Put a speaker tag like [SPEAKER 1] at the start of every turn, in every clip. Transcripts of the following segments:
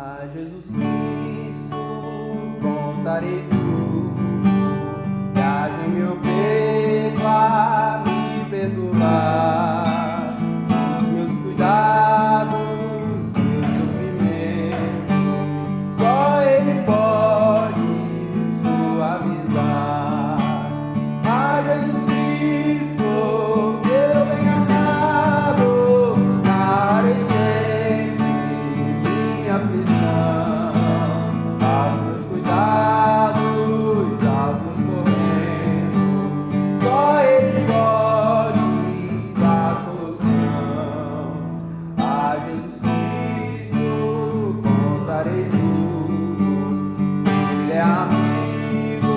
[SPEAKER 1] A Jesus Cristo contarei tudo, que haja em meu peito a me perdoar os meus cuidados, meus sofrimentos. Só Ele pode suavizar. A Jesus Cristo, meu bem-amado, darei sempre minha aflição, aos meus cuidados, aos meus tormentos. Só Ele pode dar solução. A Jesus Cristo contarei tudo. Ele é amigo,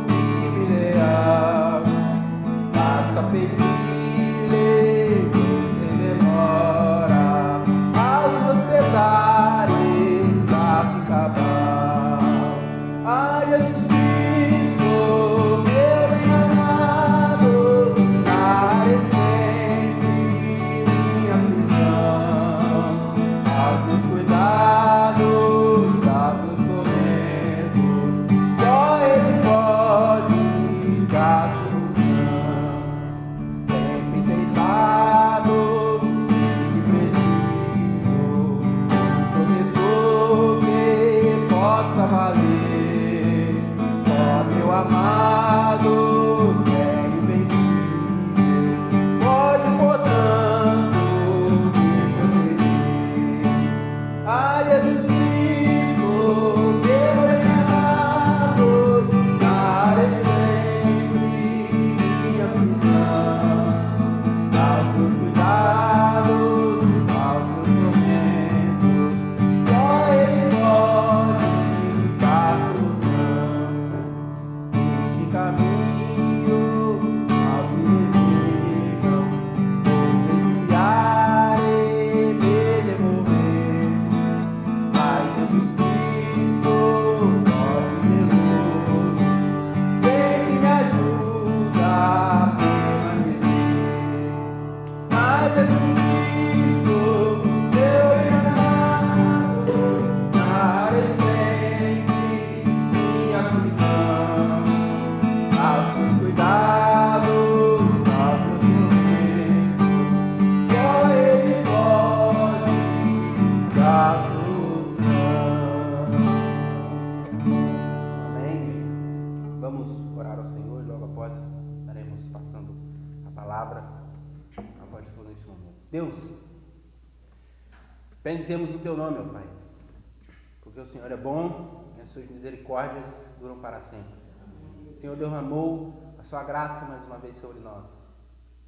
[SPEAKER 1] firme e leal. Basta pedir-lhe sem demora, aos meus pesares a ficar bom. A Jesus Cristo, meu bem-amado, darei sempre minha aflição, aos meus cuidados, aos meus tormentos. Só Ele pode dar solução. Sempre deitado, sempre preciso, um protetor que possa valer. Só meu amado, que é invencível, pode, portanto, me proteger. A Jesus Cristo, meu bem-amado, darei sempre minha aflição, aos meus cuidados, aos meus tormentos. Só Ele pode dar solução. Este caminho aos me desejam, pois desviar e me devolver. Mas Jesus Cristo, forte e zeloso, sempre me ajuda a permanecer. Mas Jesus Cristo, meu bem-amado, darei sempre minha aflição, aos meus cuidados, aos meus tormentos. Só Ele pode dar solução. Amém? Vamos orar ao Senhor e logo após estaremos passando a palavra após todo esse momento. Deus, bendizemos o Teu nome, ó Pai, porque o Senhor é bom e as Suas misericórdias duram para sempre. O Senhor derramou a Sua graça mais uma vez sobre nós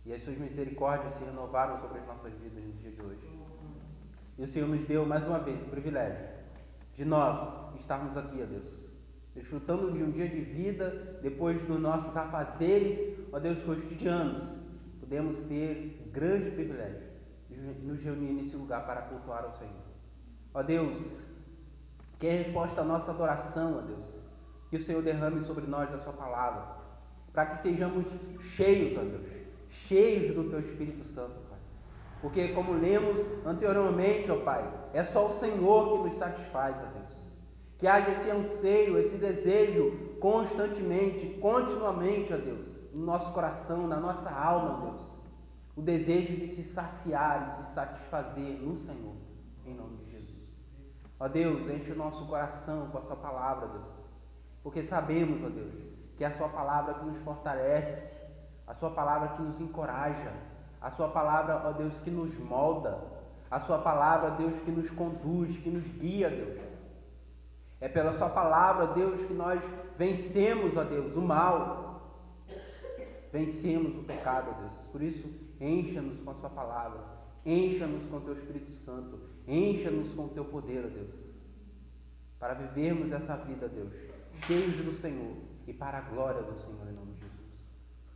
[SPEAKER 1] e as Suas misericórdias se renovaram sobre as nossas vidas no dia de hoje. E o Senhor nos deu mais uma vez o privilégio de nós estarmos aqui, ó Deus, desfrutando de um dia de vida depois dos nossos afazeres, ó Deus, cotidianos. Podemos ter o grande privilégio de nos reunir nesse lugar para cultuar ao Senhor. Ó Deus, que é resposta à nossa adoração, ó Deus, que o Senhor derrame sobre nós a Sua palavra, para que sejamos cheios, ó Deus, cheios do Teu Espírito Santo, Pai. Porque, como lemos anteriormente, ó Pai, é só o Senhor que nos satisfaz, ó Deus. Que haja esse anseio, esse desejo constantemente, continuamente, ó Deus, no nosso coração, na nossa alma, ó Deus. O desejo de se saciar, de se satisfazer no Senhor, em nome de Jesus. Ó Deus, enche o nosso coração com a Sua palavra, Deus. Porque sabemos, ó Deus, que é a Sua palavra que nos fortalece, a Sua palavra que nos encoraja, a Sua palavra, ó Deus, que nos molda, a Sua palavra, Deus, que nos conduz, que nos guia, Deus. É pela Sua palavra, Deus, que nós vencemos, ó Deus, o mal, vencemos o pecado, ó Deus. Por isso, encha-nos com a Sua palavra, encha-nos com o Teu Espírito Santo, encha-nos com o Teu poder, ó Deus, para vivermos essa vida, Deus, cheios do Senhor e para a glória do Senhor, em nome de Jesus.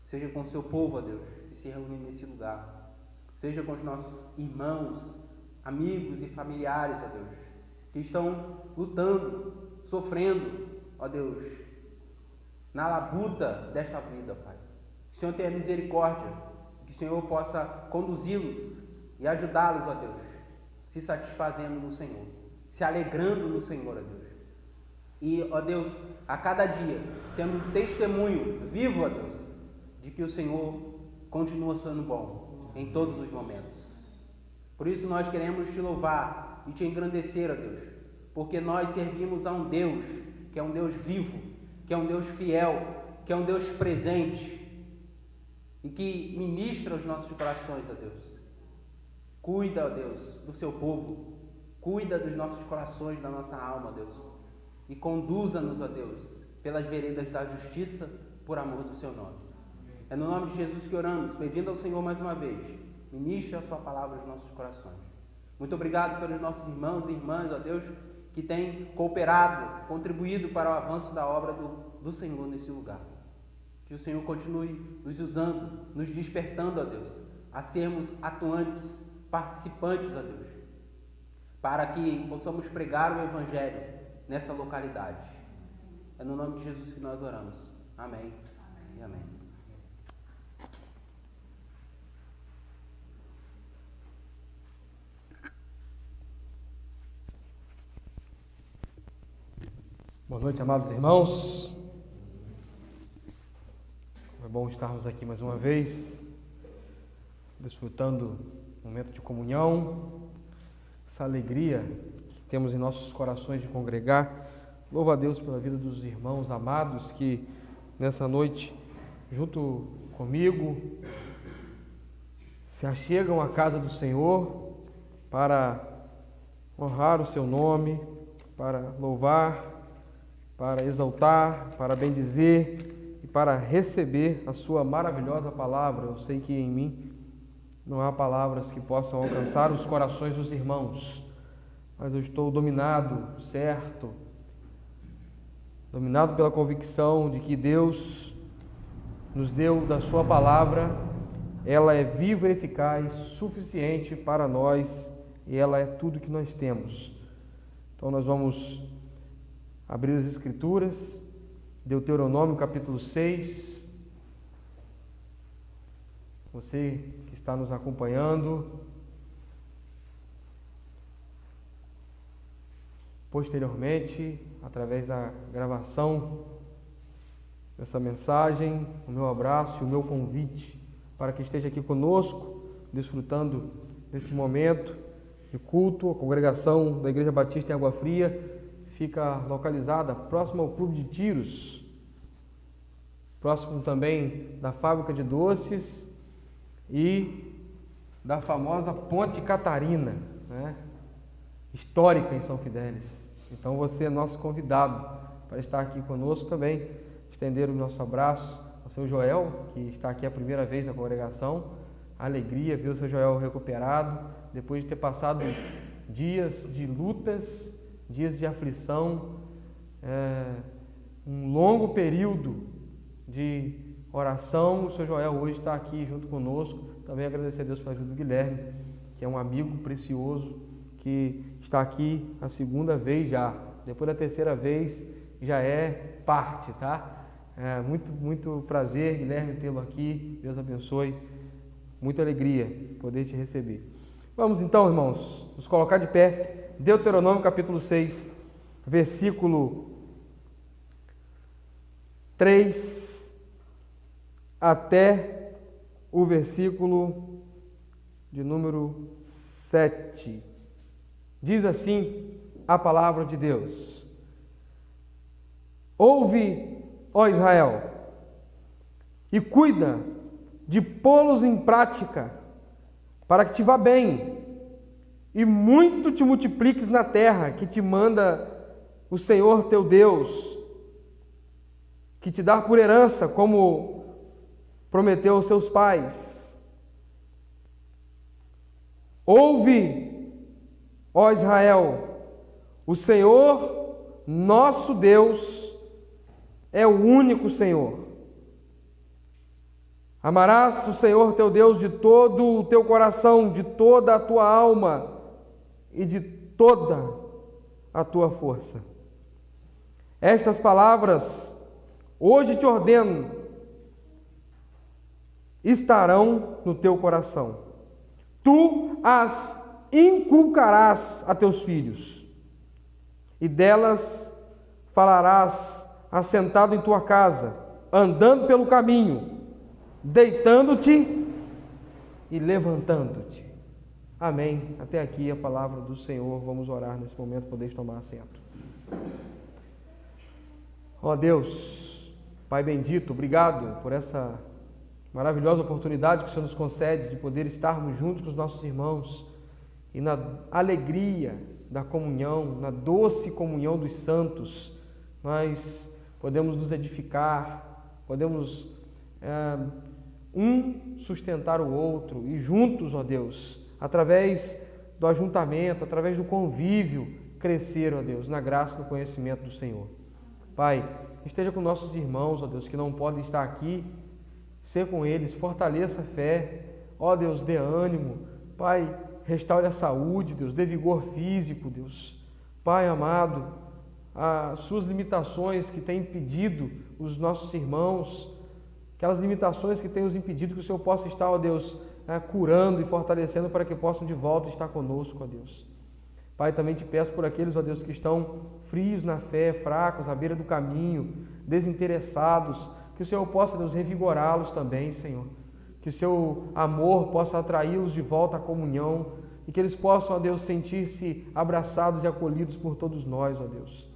[SPEAKER 1] Seja com o Seu povo, ó Deus, que se reúne nesse lugar, seja com os nossos irmãos, amigos e familiares, ó Deus, que estão lutando, sofrendo, ó Deus, na labuta desta vida, Pai. Que o Senhor tenha misericórdia, que o Senhor possa conduzi-los e ajudá-los, ó Deus, se satisfazendo no Senhor. se alegrando no Senhor, ó Deus. E, ó Deus, a cada dia, sendo um testemunho vivo, ó Deus, de que o Senhor continua sendo bom em todos os momentos. Por isso nós queremos te louvar e te engrandecer, ó Deus, porque nós servimos a um Deus que é um Deus vivo, que é um Deus fiel, que é um Deus presente e que ministra os nossos corações, ó Deus. Cuida, ó Deus, do seu povo, cuida dos nossos corações, da nossa alma, ó Deus, e conduza-nos, ó Deus, pelas veredas da justiça, por amor do seu nome. É no nome de Jesus que oramos, pedindo ao Senhor mais uma vez, ministre a sua palavra aos nossos corações. Muito obrigado pelos nossos irmãos e irmãs, ó Deus, que têm cooperado, contribuído para o avanço da obra do Senhor nesse lugar. Que o Senhor continue nos usando, nos despertando, ó Deus, a sermos atuantes, participantes, ó Deus, para que possamos pregar o Evangelho nessa localidade. É no nome de Jesus que nós oramos. Amém e amém.
[SPEAKER 2] Boa noite, amados irmãos. É bom estarmos aqui mais uma vez, desfrutando do momento de comunhão, essa alegria que temos em nossos corações de congregar. Louvo a Deus pela vida dos irmãos amados que nessa noite, junto comigo, se achegam à casa do Senhor para honrar o seu nome, para louvar, para exaltar, para bendizer e para receber a sua maravilhosa palavra. Eu sei que em mim não há palavras que possam alcançar os corações dos irmãos, mas eu estou dominado, certo, dominado pela convicção de que Deus nos deu da sua palavra, ela é viva e eficaz, suficiente para nós e ela é tudo que nós temos. Então nós vamos abrir as Escrituras, Deuteronômio capítulo 6. Você que está nos acompanhando, posteriormente, através da gravação dessa mensagem, o meu abraço e o meu convite para que esteja aqui conosco, desfrutando desse momento de culto. A congregação da Igreja Batista em Água Fria fica localizada próximo ao Clube de Tiros, próximo também da Fábrica de Doces e da famosa Ponte Catarina, né? Histórica em São Fidélis. Então você é nosso convidado para estar aqui conosco também, estender o nosso abraço ao seu Joel, que está aqui a primeira vez na congregação. A alegria ver o seu Joel recuperado, depois de ter passado dias de lutas, dias de aflição, um longo período de oração. O seu Joel hoje está aqui junto conosco. Também agradecer a Deus pela ajuda do Guilherme, que é um amigo precioso, que está aqui a segunda vez já. Depois da terceira vez já é parte, tá? Muito prazer, Guilherme, tê-lo aqui. Deus abençoe. Muita alegria poder te receber. Vamos então, irmãos, nos colocar de pé. Deuteronômio capítulo 6, versículo 3 até o versículo de número 7. Diz assim a palavra de Deus: Ouve, ó Israel, e cuida de pô-los em prática, para que te vá bem e muito te multipliques na terra que te manda o Senhor teu Deus, que te dá por herança, como prometeu aos seus pais. Ouve, ó Israel, o Senhor nosso Deus é o único Senhor. Amarás o Senhor teu Deus de todo o teu coração, de toda a tua alma e de toda a tua força. Estas palavras hoje te ordeno estarão no teu coração. Tu as inculcarás a teus filhos e delas falarás assentado em tua casa, andando pelo caminho, deitando-te e levantando-te. Amém. Até aqui a palavra do Senhor. Vamos orar nesse momento, podeis tomar assento. Ó Deus, Pai bendito, obrigado por essa maravilhosa oportunidade que o Senhor nos concede de poder estarmos juntos com os nossos irmãos e na alegria da comunhão, na doce comunhão dos santos, nós podemos nos edificar, podemos sustentar o outro e juntos, ó Deus, através do ajuntamento, através do convívio, crescer, ó Deus, na graça e no conhecimento do Senhor. Pai, esteja com nossos irmãos, ó Deus, que não podem estar aqui, ser com eles, fortaleça a fé, ó Deus, dê ânimo, Pai, restaure a saúde, Deus, dê vigor físico, Deus. Pai amado, as suas limitações que têm impedido os nossos irmãos, aquelas limitações que têm os impedido que o Senhor possa estar, ó Deus, curando e fortalecendo para que possam de volta estar conosco, ó Deus. Pai, também te peço por aqueles, ó Deus, que estão frios na fé, fracos, à beira do caminho, desinteressados, que o Senhor possa, Deus, revigorá-los também, Senhor. Que o seu amor possa atraí-los de volta à comunhão e que eles possam, ó Deus, sentir-se abraçados e acolhidos por todos nós, ó Deus.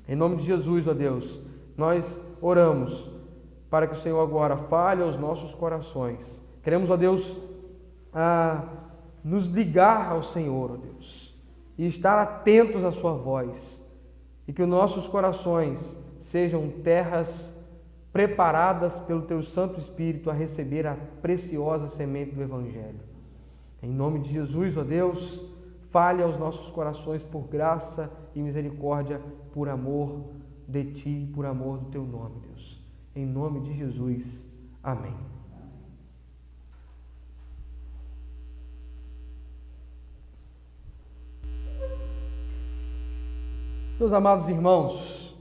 [SPEAKER 2] Em nome de Jesus, ó Deus, nós oramos para que o Senhor agora fale aos nossos corações. Queremos, ó Deus, nos ligar ao Senhor, ó Deus, e estar atentos à sua voz, e que os nossos corações sejam terras preparadas pelo Teu Santo Espírito a receber a preciosa semente do Evangelho. Em nome de Jesus, ó Deus, fale aos nossos corações por graça e misericórdia, por amor de Ti, por amor do Teu nome, Deus. Em nome de Jesus. Amém. Meus amados irmãos,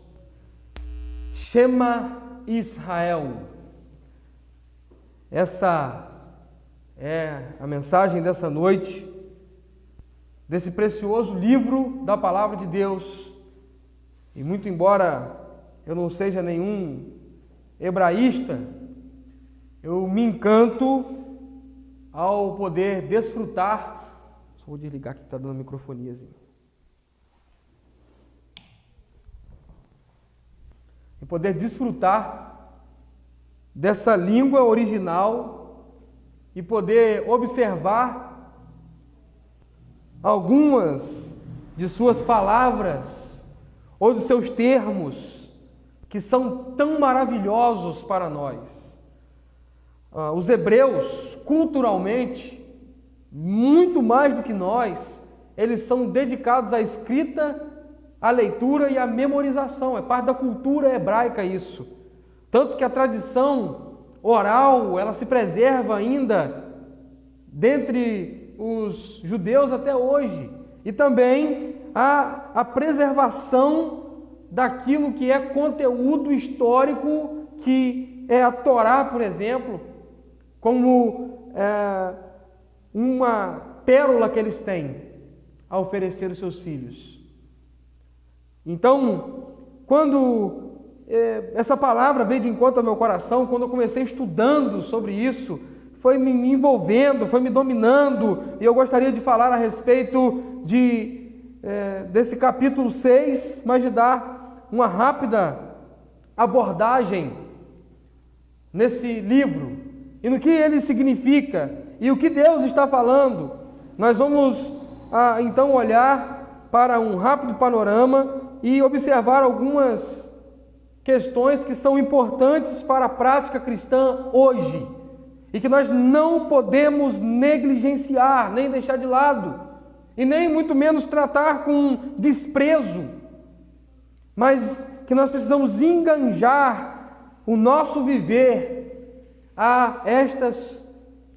[SPEAKER 2] Shema Israel. Essa é a mensagem dessa noite, desse precioso livro da Palavra de Deus. E muito embora eu não seja nenhum hebraísta, eu me encanto ao poder desfrutar. Só vou desligar que está dando microfoniazinho. E poder desfrutar dessa língua original e poder observar algumas de suas palavras ou dos seus termos que são tão maravilhosos para nós. Os hebreus, culturalmente, muito mais do que nós, eles são dedicados à escrita, à leitura e à memorização. É parte da cultura hebraica isso. Tanto que a tradição oral, ela se preserva ainda dentre os judeus até hoje. E também a preservação daquilo que é conteúdo histórico, que é a Torá, por exemplo, como uma pérola que eles têm a oferecer aos seus filhos. Então, quando essa palavra veio de encontro ao meu coração, quando eu comecei estudando sobre isso, foi me envolvendo, foi me dominando, e eu gostaria de falar a respeito desse capítulo 6, mas de dar uma rápida abordagem nesse livro, e no que ele significa, e o que Deus está falando. Nós vamos então olhar para um rápido panorama e observar algumas questões que são importantes para a prática cristã hoje e que nós não podemos negligenciar, nem deixar de lado, e nem muito menos tratar com desprezo, mas que nós precisamos enganjar o nosso viver a estas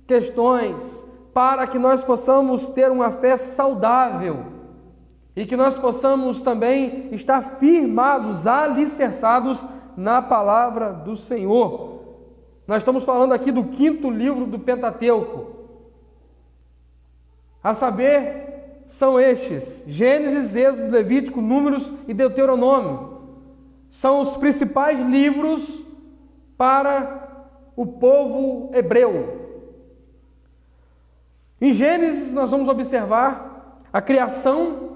[SPEAKER 2] questões para que nós possamos ter uma fé saudável e que nós possamos também estar firmados, alicerçados na palavra do Senhor. Nós estamos falando aqui do 5º livro do Pentateuco, a saber, são estes: Gênesis, Êxodo, Levítico, Números e Deuteronômio. São os principais livros para o povo hebreu. Em Gênesis nós vamos observar a criação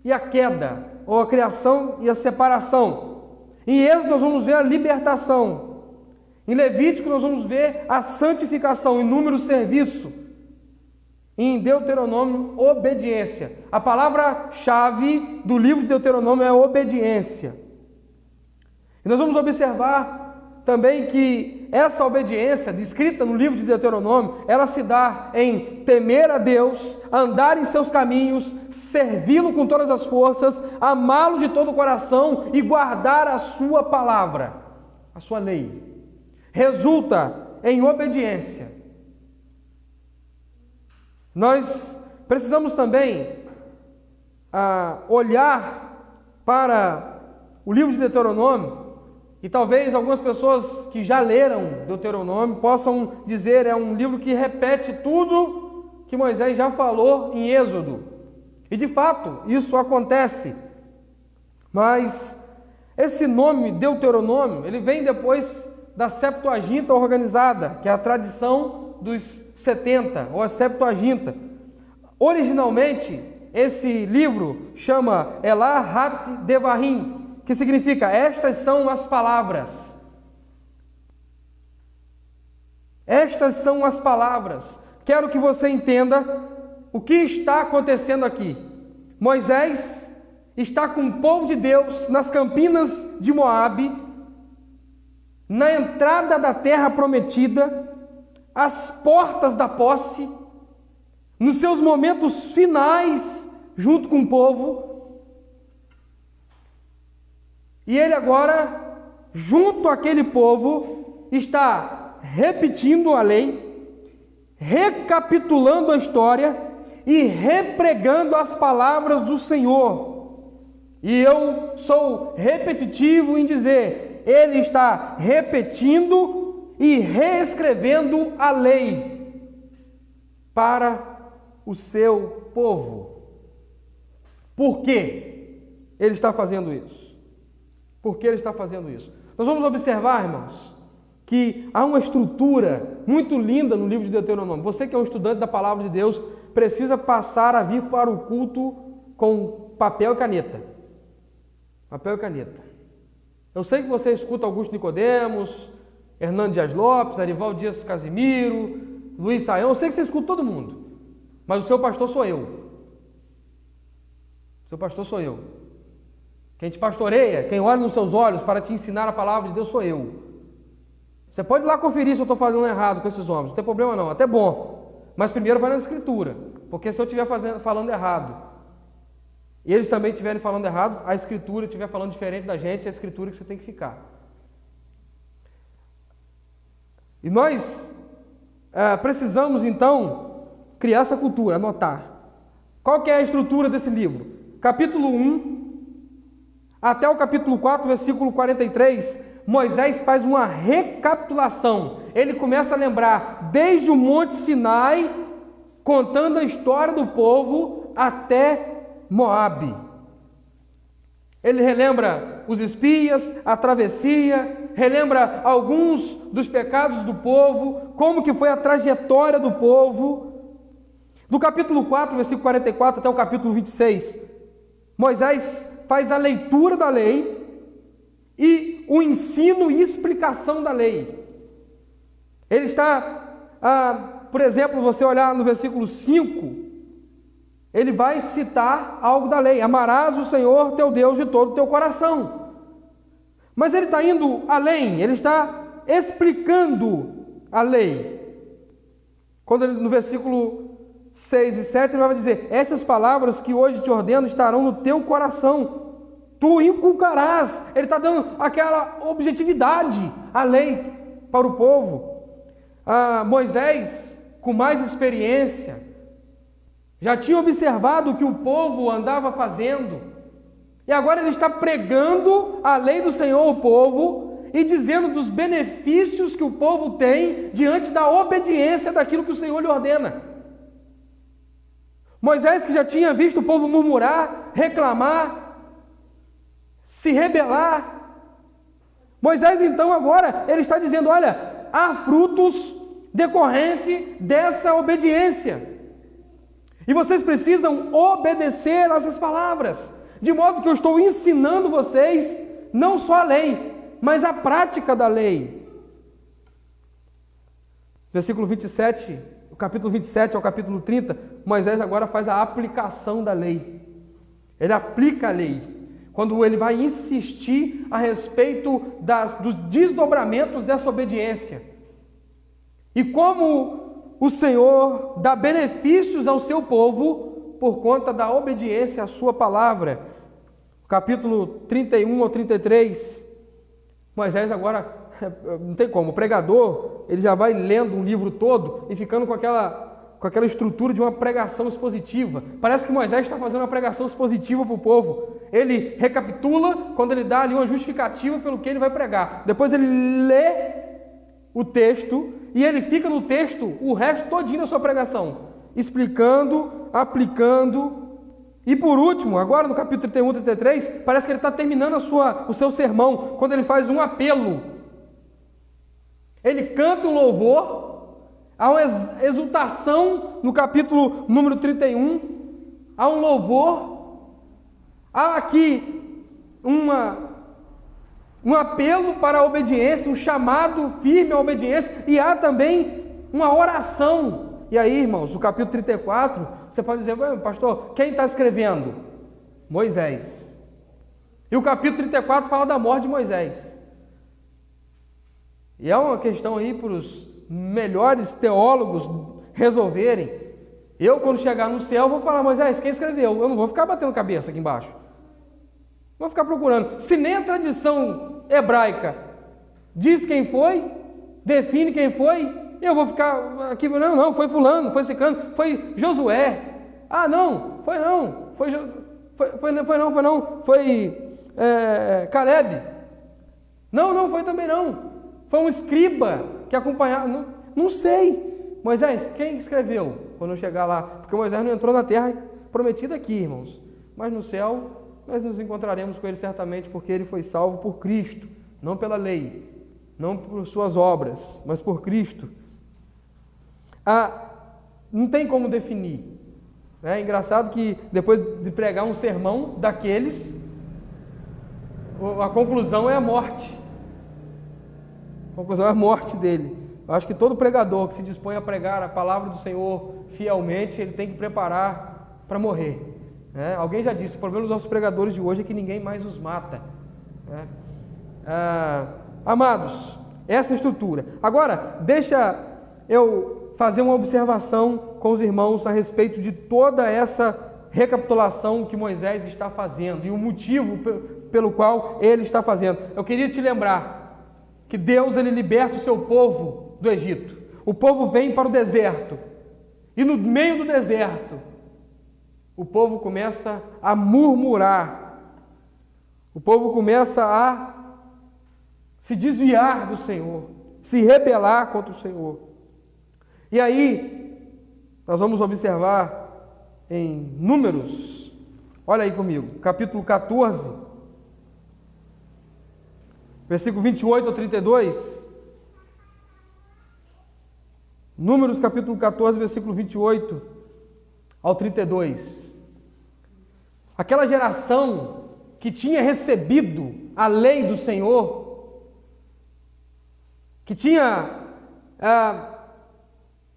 [SPEAKER 2] e a queda, ou a criação e a separação. Em Êxodo nós vamos ver a libertação. Em Levítico nós vamos ver a santificação. Em Números, serviço. Em Deuteronômio, obediência. A palavra-chave do livro de Deuteronômio é obediência. E nós vamos observar também que essa obediência, descrita no livro de Deuteronômio, ela se dá em temer a Deus, andar em seus caminhos, servi-lo com todas as forças, amá-lo de todo o coração e guardar a sua palavra, a sua lei. Resulta em obediência. Nós precisamos também olhar para o livro de Deuteronômio. E talvez algumas pessoas que já leram Deuteronômio possam dizer: é um livro que repete tudo que Moisés já falou em Êxodo. E de fato, isso acontece. Mas esse nome Deuteronômio, ele vem depois da Septuaginta organizada, que é a tradição dos 70, ou a Septuaginta. Originalmente, esse livro chama Elá Hat Devarim, que significa: estas são as palavras. Estas são as palavras. Quero que você entenda o que está acontecendo aqui. Moisés está com o povo de Deus nas campinas de Moabe, na entrada da terra prometida, às portas da posse, nos seus momentos finais, junto com o povo. E ele agora, junto àquele povo, está repetindo a lei, recapitulando a história e repregando as palavras do Senhor. E eu sou repetitivo em dizer: ele está repetindo e reescrevendo a lei para o seu povo. Por que ele está fazendo isso? Por que ele está fazendo isso? Nós vamos observar, irmãos, que há uma estrutura muito linda no livro de Deuteronômio. Você que é um estudante da palavra de Deus precisa passar a vir para o culto com papel e caneta. Papel e caneta. Eu sei que você escuta Augusto Nicodemos, Hernando Dias Lopes, Arivaldo Dias Casimiro, Luiz Saião. Eu sei que você escuta todo mundo, mas o seu pastor sou eu. O seu pastor sou eu. Quem te pastoreia, quem olha nos seus olhos para te ensinar a palavra de Deus sou eu. Você pode ir lá conferir se eu estou falando errado com esses homens, não tem problema não, até bom. Mas primeiro vai na Escritura, porque se eu estiver falando errado, e eles também estiverem falando errado, a Escritura estiver falando diferente da gente, é a Escritura que você tem que ficar. E nós precisamos então criar essa cultura, anotar. Qual que é a estrutura desse livro? Capítulo 1, até o capítulo 4, versículo 43, Moisés faz uma recapitulação. Ele começa a lembrar desde o Monte Sinai, contando a história do povo até Moabe. Ele relembra os espias, a travessia, relembra alguns dos pecados do povo, como que foi a trajetória do povo. Do capítulo 4, versículo 44 até o capítulo 26, Moisés faz a leitura da lei e o ensino e explicação da lei. Ele está, por exemplo, você olhar no versículo 5, ele vai citar algo da lei: amarás o Senhor teu Deus de todo o teu coração. Mas ele está indo além, ele está explicando a lei. Quando ele, no versículo 6 e 7, ele vai dizer: estas palavras que hoje te ordeno estarão no teu coração, tu inculcarás. Ele está dando aquela objetividade à lei para o povo. Moisés, com mais experiência, já tinha observado o que o povo andava fazendo, e agora ele está pregando a lei do Senhor ao povo e dizendo dos benefícios que o povo tem diante da obediência daquilo que o Senhor lhe ordena. Moisés, que já tinha visto o povo murmurar, reclamar, se rebelar. Moisés, então, agora, ele está dizendo: olha, há frutos decorrentes dessa obediência. E vocês precisam obedecer essas palavras, de modo que eu estou ensinando vocês não só a lei, mas a prática da lei. Versículo 27, o capítulo 27 ao capítulo 30, Moisés agora faz a aplicação da lei. Ele aplica a lei, quando ele vai insistir a respeito dos desdobramentos dessa obediência. E como o Senhor dá benefícios ao seu povo por conta da obediência à sua palavra. Capítulo 31 ao 33, Moisés agora, não tem como, o pregador, ele já vai lendo um livro todo e ficando com aquela estrutura de uma pregação expositiva. Parece que Moisés está fazendo uma pregação expositiva para o povo. Ele recapitula quando ele dá ali uma justificativa pelo que ele vai pregar. Depois ele lê o texto e ele fica no texto o resto todinho da sua pregação, explicando, aplicando. E por último, agora no capítulo 31, 33, parece que ele está terminando o seu sermão, quando ele faz um apelo. Ele canta um louvor, há uma exultação no capítulo número 31, há um louvor, há aqui um apelo para a obediência, um chamado firme à obediência, e há também uma oração. E aí, irmãos, o capítulo 34, você pode dizer: pastor, quem está escrevendo? Moisés. E o capítulo 34 fala da morte de Moisés. E é uma questão aí para os melhores teólogos resolverem. Eu, quando chegar no céu, vou falar: Moisés, quem escreveu? Eu não vou ficar batendo cabeça aqui embaixo. Vou ficar procurando. Se nem a tradição hebraica diz quem foi, define quem foi, eu vou ficar aqui, não, foi fulano, foi ciclano, foi Josué. Ah, não, foi Caleb. Não, foi também não. Foi um escriba que acompanhava, não sei. Moisés, quem escreveu? Quando eu chegar lá, porque Moisés não entrou na terra prometida aqui, irmãos, mas no céu nós nos encontraremos com ele certamente, porque ele foi salvo por Cristo, não pela lei, não por suas obras, mas por Cristo. Não tem como definir. É engraçado que depois de pregar um sermão daqueles, a conclusão é a morte. A conclusão é a morte dele. Eu acho que todo pregador que se dispõe a pregar a palavra do Senhor fielmente, ele tem que preparar para morrer. Alguém já disse: o problema dos nossos pregadores de hoje é que ninguém mais os mata. Amados, essa estrutura. Agora, deixa eu fazer uma observação com os irmãos a respeito de toda essa recapitulação que Moisés está fazendo e o motivo pelo qual ele está fazendo. Eu queria te lembrar que Deus, ele liberta o seu povo do Egito. O povo vem para o deserto e no meio do deserto o povo começa a murmurar, o povo começa a se desviar do Senhor, se rebelar contra o Senhor. E aí, nós vamos observar em Números, olha aí comigo, capítulo 14, versículo 28 ao 32. Números capítulo 14, versículo 28 ao 32. Aquela geração que tinha recebido a lei do Senhor, que tinha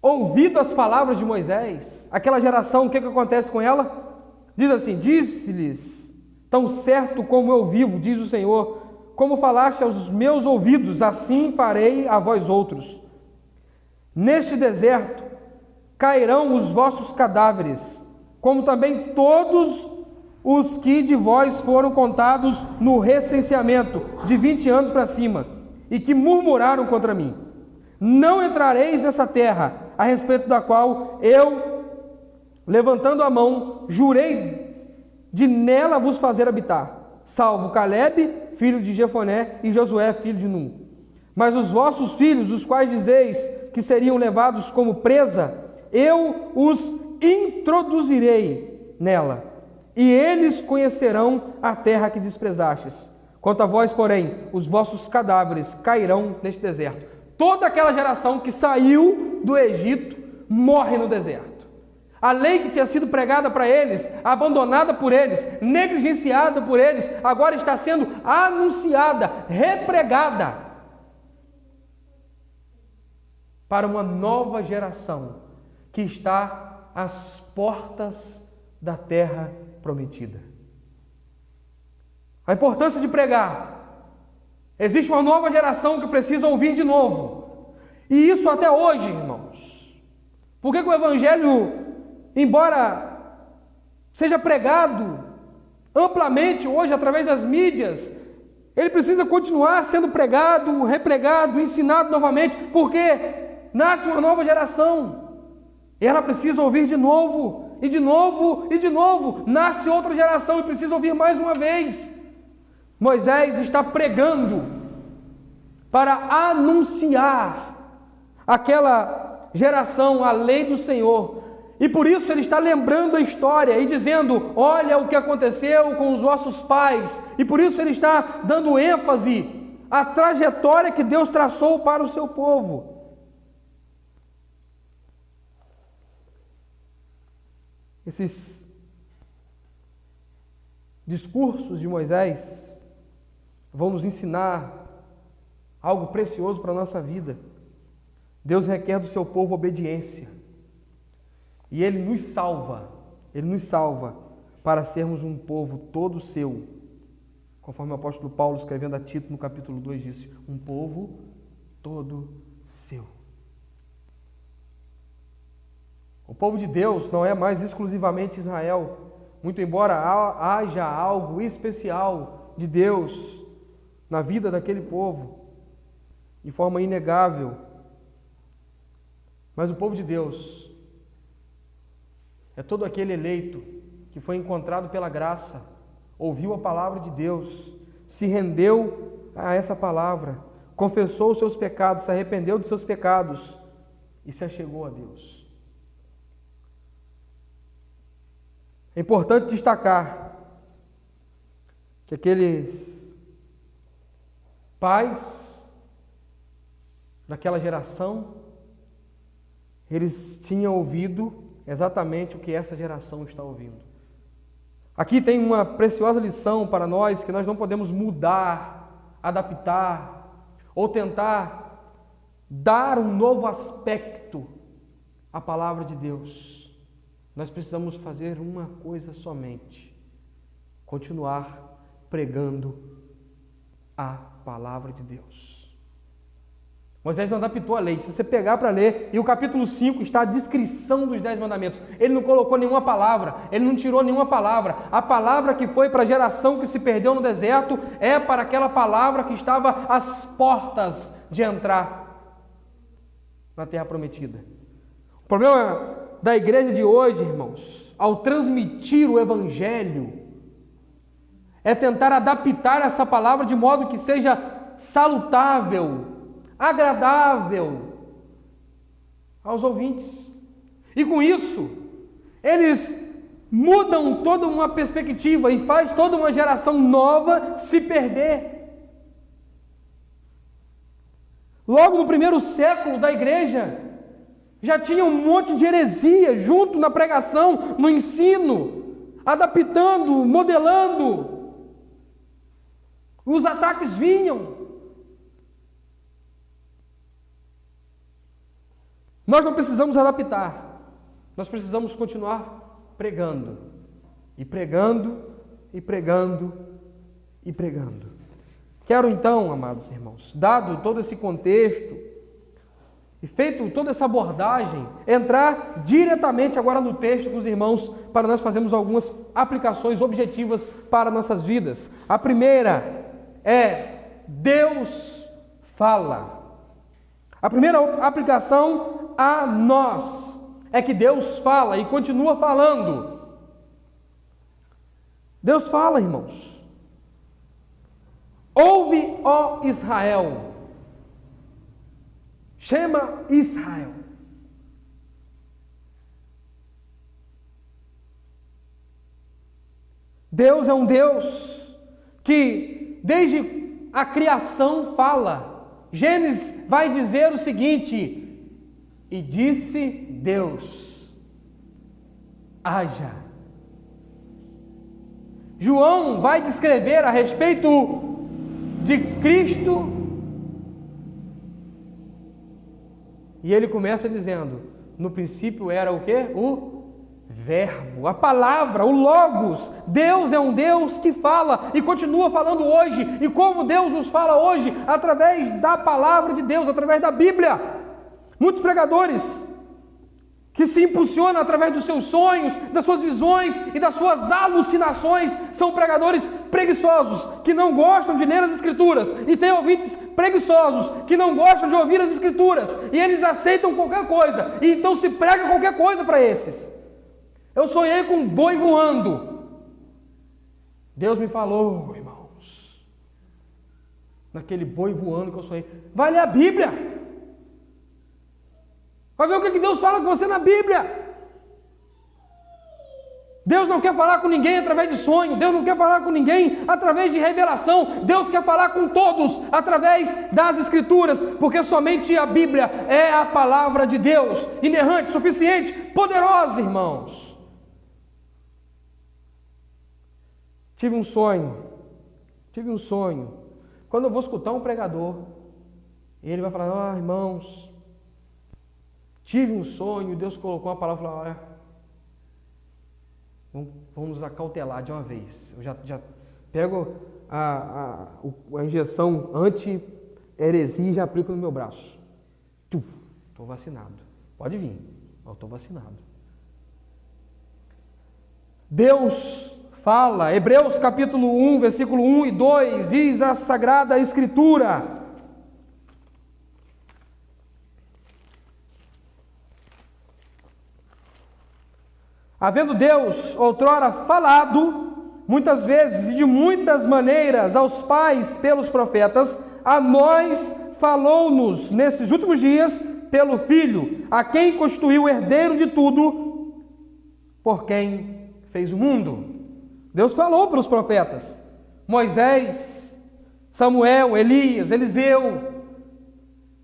[SPEAKER 2] ouvido as palavras de Moisés, aquela geração, o que acontece com ela? Diz assim: disse-lhes: tão certo como eu vivo, diz o Senhor, como falaste aos meus ouvidos, assim farei a vós outros. Neste deserto cairão os vossos cadáveres, como também todos os que de vós foram contados no recenseamento, de 20 anos para cima, e que murmuraram contra mim. Não entrareis nessa terra, a respeito da qual eu, levantando a mão, jurei de nela vos fazer habitar, salvo Caleb, filho de Jefoné, e Josué, filho de Nun. Mas os vossos filhos, os quais dizeis que seriam levados como presa, eu os introduzirei nela, e eles conhecerão a terra que desprezastes. Quanto a vós, porém, os vossos cadáveres cairão neste deserto. Toda aquela geração que saiu do Egito morre no deserto. A lei que tinha sido pregada para eles, abandonada por eles, negligenciada por eles, agora está sendo anunciada, repregada para uma nova geração que está às portas da terra prometida. A importância de pregar. Existe uma nova geração que precisa ouvir de novo. E isso até hoje, irmãos. Por que o Evangelho, embora seja pregado amplamente hoje através das mídias, ele precisa continuar sendo pregado, repregado, ensinado novamente, porque nasce uma nova geração, e ela precisa ouvir de novo, e de novo, e de novo. Nasce outra geração e precisa ouvir mais uma vez. Moisés está pregando para anunciar aquela geração a lei do Senhor. E por isso ele está lembrando a história e dizendo: olha o que aconteceu com os vossos pais. E por isso ele está dando ênfase à trajetória que Deus traçou para o seu povo. Esses discursos de Moisés vão nos ensinar algo precioso para a nossa vida. Deus requer do seu povo obediência. E Ele nos salva para sermos um povo todo seu. Conforme o apóstolo Paulo, escrevendo a Tito no capítulo 2, disse: um povo todo seu. O povo de Deus não é mais exclusivamente Israel, muito embora haja algo especial de Deus na vida daquele povo, de forma inegável. Mas o povo de Deus é todo aquele eleito que foi encontrado pela graça, ouviu a palavra de Deus, se rendeu a essa palavra, confessou os seus pecados, se arrependeu dos seus pecados e se achegou a Deus. É importante destacar que aqueles pais daquela geração, eles tinham ouvido exatamente o que essa geração está ouvindo. Aqui tem uma preciosa lição para nós, que nós não podemos mudar, adaptar ou tentar dar um novo aspecto à palavra de Deus. Nós precisamos fazer uma coisa somente: continuar pregando a palavra de Deus. Moisés não adaptou a lei. Se você pegar para ler, e o capítulo 5 está a descrição dos 10 mandamentos. Ele não colocou nenhuma palavra, ele não tirou nenhuma palavra. A palavra que foi para a geração que se perdeu no deserto é para aquela palavra que estava às portas de entrar na terra prometida. O problema da igreja de hoje, irmãos, ao transmitir o Evangelho, é tentar adaptar essa palavra de modo que seja salutável, agradável aos ouvintes. E com isso, eles mudam toda uma perspectiva e faz toda uma geração nova se perder. Logo no primeiro século da igreja, já tinha um monte de heresia junto na pregação, no ensino, adaptando, modelando. Os ataques vinham. Nós não precisamos adaptar, nós precisamos continuar pregando, e pregando, e pregando, e pregando. Quero então, amados irmãos, dado todo esse contexto, e feito toda essa abordagem, entrar diretamente agora no texto com os irmãos, para nós fazermos algumas aplicações objetivas para nossas vidas. A primeira é: Deus fala. A primeira aplicação a nós é que Deus fala e continua falando. Deus fala, irmãos. Ouve, ó Israel. Chama Israel. Deus é um Deus que desde a criação fala. Gênesis vai dizer o seguinte: e disse Deus, haja. João vai descrever a respeito de Cristo e ele começa dizendo: no princípio era o quê? O Verbo, a palavra, o Logos. Deus é um Deus que fala e continua falando hoje. E como Deus nos fala hoje? Através da palavra de Deus, através da Bíblia. Muitos pregadores que se impulsionam através dos seus sonhos, das suas visões e das suas alucinações, são pregadores preguiçosos, que não gostam de ler as Escrituras, e tem ouvintes preguiçosos, que não gostam de ouvir as Escrituras, e eles aceitam qualquer coisa, e então se prega qualquer coisa para esses. Eu sonhei com um boi voando. Deus me falou, irmãos, naquele boi voando que eu sonhei. Vai ler a Bíblia. Vai ver o que Deus fala com você na Bíblia. Deus não quer falar com ninguém através de sonho. Deus não quer falar com ninguém através de revelação. Deus quer falar com todos através das Escrituras, porque somente a Bíblia é a palavra de Deus, inerrante, suficiente, poderosa, irmãos. Tive um sonho. Quando eu vou escutar um pregador, ele vai falar: irmãos, tive um sonho, Deus colocou uma palavra e falou: olha, vamos nos acautelar de uma vez. Eu já pego a injeção anti-heresia e já aplico no meu braço. Estou vacinado. Pode vir, eu estou vacinado. Deus fala, Hebreus capítulo 1, versículo 1 e 2, diz a Sagrada Escritura: havendo Deus outrora falado, muitas vezes e de muitas maneiras, aos pais pelos profetas, a nós falou-nos nesses últimos dias pelo Filho, a quem constituiu o herdeiro de tudo, por quem fez o mundo. Deus falou para os profetas, Moisés, Samuel, Elias, Eliseu,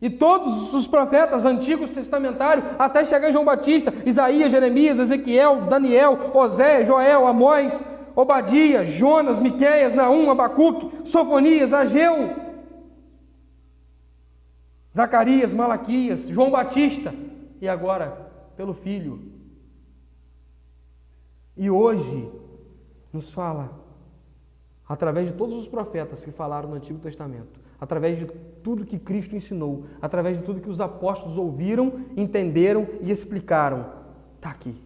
[SPEAKER 2] e todos os profetas antigos testamentários, até chegar em João Batista, Isaías, Jeremias, Ezequiel, Daniel, Osé, Joel, Amós, Obadias, Jonas, Miqueias, Naum, Abacuque, Sofonias, Ageu, Zacarias, Malaquias, João Batista, e agora pelo Filho. E hoje nos fala através de todos os profetas que falaram no Antigo Testamento, através de tudo que Cristo ensinou, através de tudo que os apóstolos ouviram, entenderam e explicaram. Está aqui.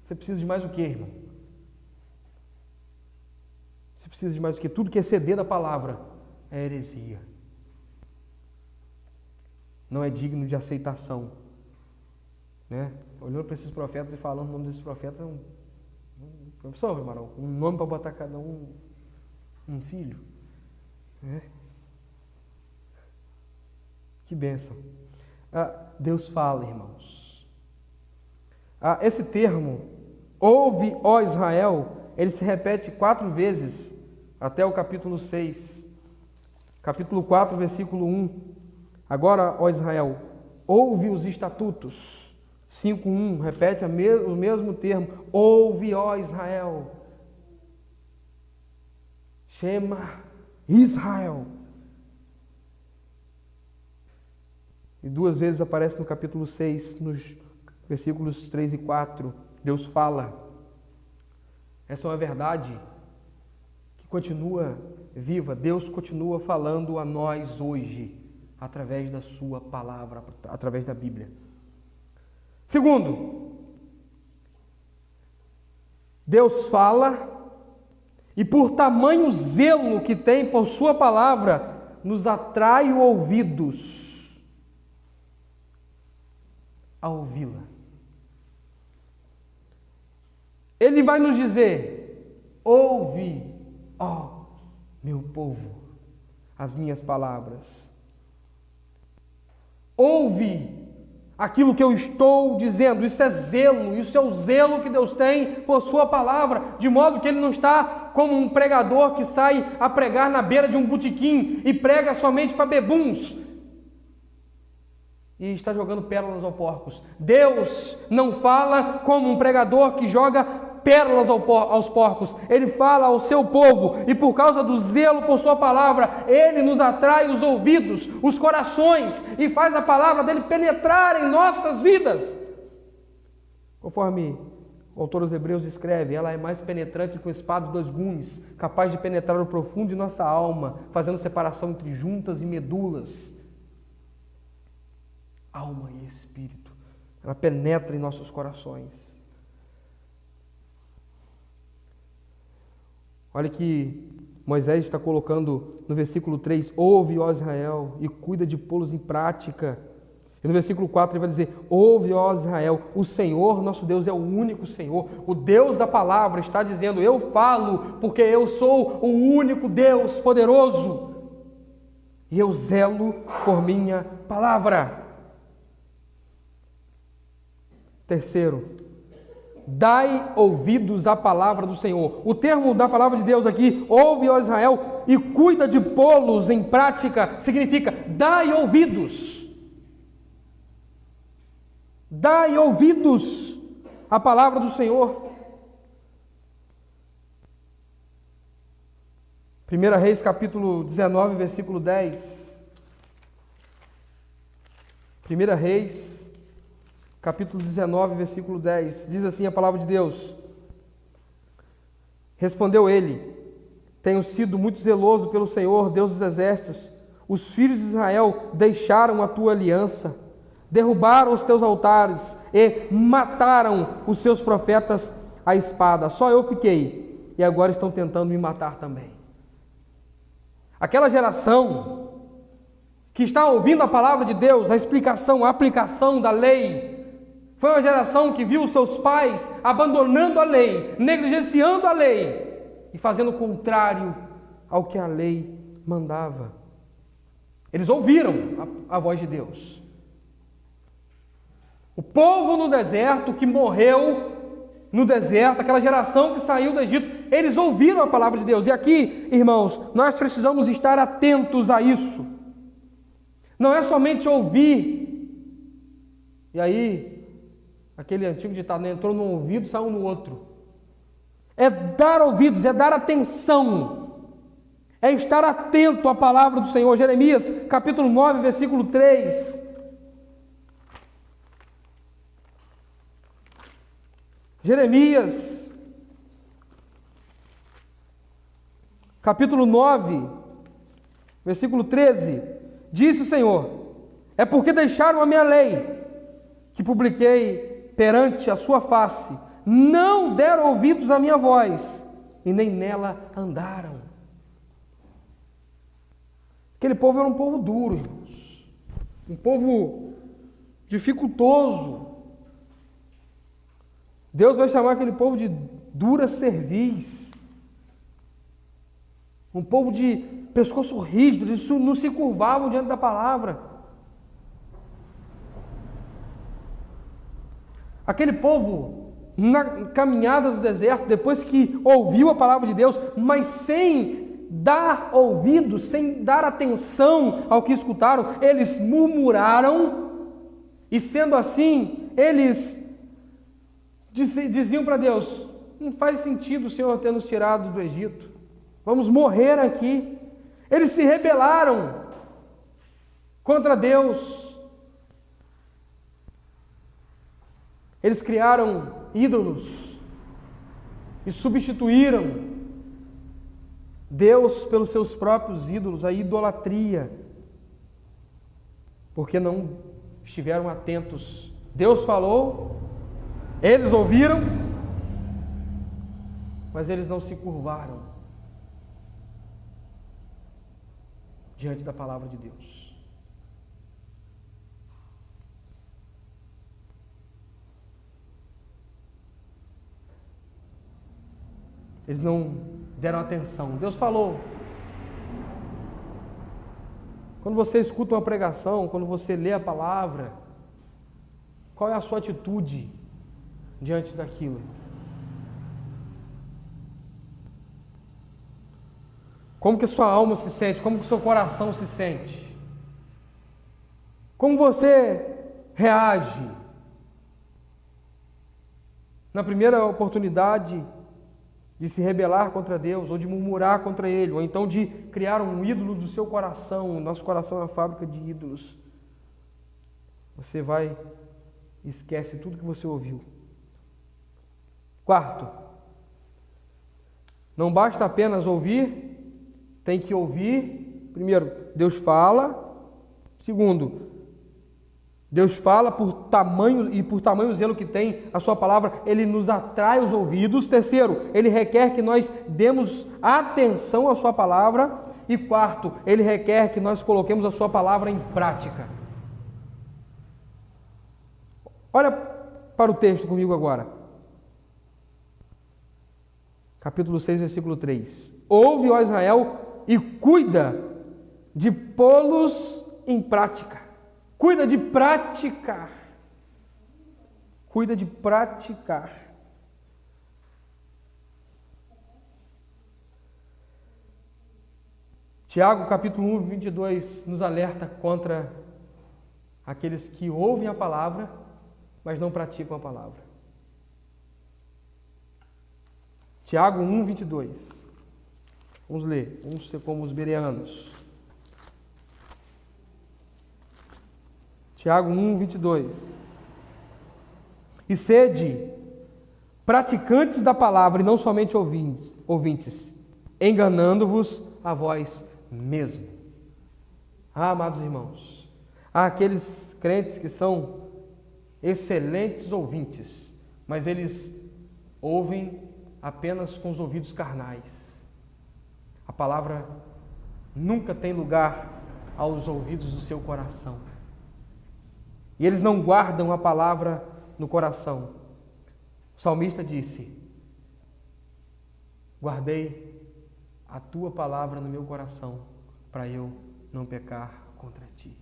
[SPEAKER 2] Você precisa de mais o quê, irmão? Você precisa de mais o quê? Tudo que exceder da palavra é heresia. Não é digno de aceitação. Né? Olhando para esses profetas e falando o nome desses profetas, professor, Amaral, um nome para botar cada um filho. Né? Que bênção. Deus fala, irmãos. Esse termo, ouve, ó Israel, ele se repete 4 vezes até o capítulo 6. Capítulo 4, versículo 1. Agora, ó Israel, ouve os estatutos. 5:1, repete o mesmo termo. Ouve, ó Israel. Shema Israel. E 2 vezes aparece no capítulo 6, nos versículos 3 e 4. Deus fala. Essa é uma verdade que continua viva. Deus continua falando a nós hoje, através da sua palavra, através da Bíblia. Segundo, Deus fala e por tamanho zelo que tem por sua palavra, nos atrai ouvidos a ouvi-la. Ele vai nos dizer: ouve, ó meu povo, as minhas palavras. Ouve aquilo que eu estou dizendo. Isso é zelo, isso é o zelo que Deus tem por sua palavra, de modo que Ele não está como um pregador que sai a pregar na beira de um botequim e prega somente para bebuns e está jogando pérolas aos porcos. Deus não fala como um pregador que joga pérolas aos porcos. Ele fala ao seu povo, e por causa do zelo por sua palavra, Ele nos atrai os ouvidos, os corações, e faz a palavra dele penetrar em nossas vidas. Conforme o autor dos Hebreus escreve, ela é mais penetrante que uma espada de 2 gumes, capaz de penetrar o profundo de nossa alma, fazendo separação entre juntas e medulas, alma e espírito. Ela penetra em nossos corações. Olha que Moisés está colocando no versículo 3, ouve, ó Israel, e cuida de pô-los em prática. E no versículo 4 ele vai dizer, ouve, ó Israel, o Senhor nosso Deus é o único Senhor. O Deus da palavra está dizendo, eu falo porque eu sou o único Deus poderoso. E eu zelo por minha palavra. Terceiro, dai ouvidos à palavra do Senhor. O termo da palavra de Deus aqui, ouve, ó Israel, e cuida de pô-los em prática, significa, dai ouvidos. Dai ouvidos à palavra do Senhor. 1 Reis capítulo 19, versículo 10. 1 Reis capítulo 19, versículo 10, diz assim a palavra de Deus: respondeu ele, tenho sido muito zeloso pelo Senhor, Deus dos exércitos. Os filhos de Israel deixaram a tua aliança, derrubaram os teus altares e mataram os seus profetas à espada. Só eu fiquei, e agora estão tentando me matar também. Aquela geração que está ouvindo a palavra de Deus, a explicação, a aplicação da lei, foi uma geração que viu seus pais abandonando a lei, negligenciando a lei e fazendo o contrário ao que a lei mandava. Eles ouviram a voz de Deus. O povo no deserto que morreu no deserto, aquela geração que saiu do Egito, eles ouviram a palavra de Deus. E aqui, irmãos, nós precisamos estar atentos a isso. Não é somente ouvir, e aí aquele antigo ditado, né? Entrou num ouvido, saiu no outro. É dar ouvidos, é dar atenção, é estar atento à palavra do Senhor. Jeremias, capítulo 9, versículo 3. Jeremias, capítulo 9, versículo 13. Disse o Senhor, é porque deixaram a minha lei, que publiquei perante a sua face, não deram ouvidos à minha voz, e nem nela andaram. Aquele povo era um povo duro, irmãos, um povo dificultoso. Deus vai chamar aquele povo de dura cerviz, um povo de pescoço rígido, eles não se curvavam diante da palavra. Aquele povo, na caminhada do deserto, depois que ouviu a palavra de Deus, mas sem dar ouvido, sem dar atenção ao que escutaram, eles murmuraram, e sendo assim, eles diziam para Deus, não faz sentido o Senhor ter nos tirado do Egito, vamos morrer aqui. Eles se rebelaram contra Deus. Eles criaram ídolos e substituíram Deus pelos seus próprios ídolos, a idolatria, porque não estiveram atentos. Deus falou, eles ouviram, mas eles não se curvaram diante da palavra de Deus. Eles não deram atenção. Deus falou. Quando você escuta uma pregação, quando você lê a palavra, Qual é a sua atitude diante daquilo? Como que a sua alma se sente? Como que o seu coração se sente? Como você reage? Na primeira oportunidade de se rebelar contra Deus, ou de murmurar contra Ele, ou então de criar um ídolo do seu coração. O nosso coração é uma fábrica de ídolos. Você vai e esquece tudo que você ouviu. Quarto, não basta apenas ouvir, tem que ouvir. Primeiro, Deus fala. Segundo, Deus fala por tamanho zelo que tem a sua palavra, Ele nos atrai os ouvidos. Terceiro, Ele requer que nós demos atenção à sua palavra. E quarto, Ele requer que nós coloquemos a sua palavra em prática. Olha para o texto comigo agora. Capítulo 6, versículo 3. Ouve, ó Israel, e cuida de pô-los em prática. Cuida de praticar. Cuida de praticar. Tiago, capítulo 1, 22, nos alerta contra aqueles que ouvem a palavra, mas não praticam a palavra. Tiago 1, 22. Vamos ler. Vamos ser como os bereanos. Tiago 1, 22. E sede praticantes da palavra e não somente ouvintes, enganando-vos a vós mesmo. Ah, amados irmãos, há aqueles crentes que são excelentes ouvintes, mas eles ouvem apenas com os ouvidos carnais. A palavra nunca tem lugar aos ouvidos do seu coração. E eles não guardam a palavra no coração. O salmista disse: guardei a tua palavra no meu coração, para eu não pecar contra ti.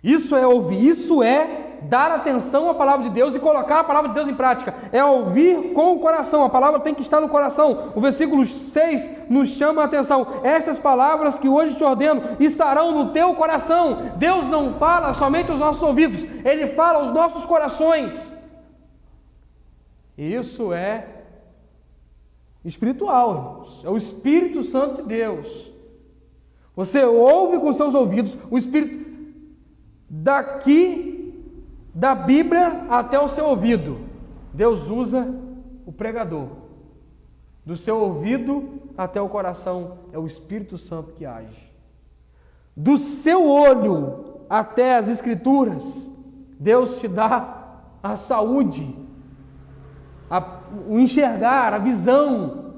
[SPEAKER 2] Isso é ouvir, isso é dar atenção à palavra de Deus e colocar a palavra de Deus em prática. É ouvir com o coração, a palavra tem que estar no coração. O versículo 6 nos chama a atenção. Estas palavras que hoje te ordeno estarão no teu coração. Deus não fala somente aos nossos ouvidos, Ele fala aos nossos corações. E isso é espiritual, irmãos. É o Espírito Santo de Deus. Você ouve com seus ouvidos, o Espírito daqui da Bíblia até o seu ouvido. Deus usa o pregador. Do seu ouvido até o coração é o Espírito Santo que age. Do seu olho até as Escrituras, Deus te dá a saúde, o enxergar, a visão.